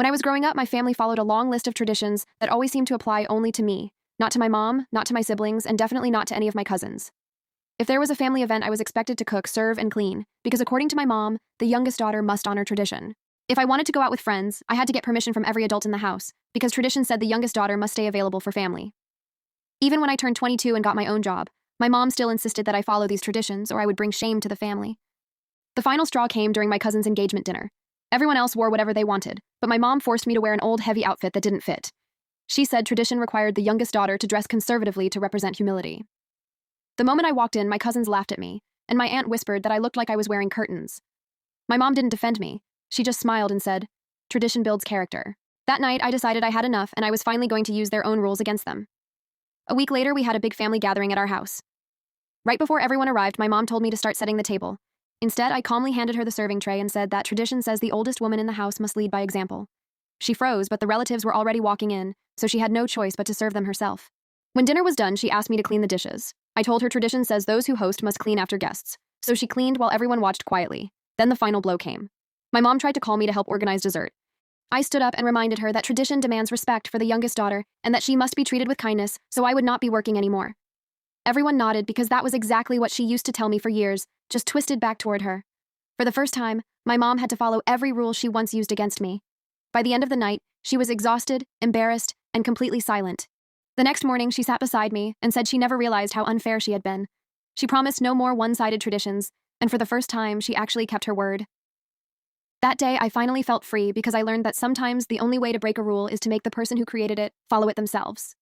When I was growing up, my family followed a long list of traditions that always seemed to apply only to me, not to my mom, not to my siblings, and definitely not to any of my cousins. If there was a family event, I was expected to cook, serve, and clean, because according to my mom, the youngest daughter must honor tradition. If I wanted to go out with friends, I had to get permission from every adult in the house, because tradition said the youngest daughter must stay available for family. Even when I turned 22 and got my own job, my mom still insisted that I follow these traditions or I would bring shame to the family. The final straw came during my cousin's engagement dinner. Everyone else wore whatever they wanted, but my mom forced me to wear an old, heavy outfit that didn't fit. She said tradition required the youngest daughter to dress conservatively to represent humility. The moment I walked in, my cousins laughed at me, and my aunt whispered that I looked like I was wearing curtains. My mom didn't defend me. She just smiled and said, "Tradition builds character." That night, I decided I had enough and I was finally going to use their own rules against them. A week later, we had a big family gathering at our house. Right before everyone arrived, my mom told me to start setting the table. Instead, I calmly handed her the serving tray and said that tradition says the oldest woman in the house must lead by example. She froze, but the relatives were already walking in, so she had no choice but to serve them herself. When dinner was done, she asked me to clean the dishes. I told her tradition says those who host must clean after guests, so she cleaned while everyone watched quietly. Then the final blow came. My mom tried to call me to help organize dessert. I stood up and reminded her that tradition demands respect for the youngest daughter and that she must be treated with kindness, so I would not be working anymore. Everyone nodded because that was exactly what she used to tell me for years, just twisted back toward her. For the first time, my mom had to follow every rule she once used against me. By the end of the night, she was exhausted, embarrassed, and completely silent. The next morning, she sat beside me and said she never realized how unfair she had been. She promised no more one-sided traditions, and for the first time, she actually kept her word. That day, I finally felt free because I learned that sometimes the only way to break a rule is to make the person who created it follow it themselves.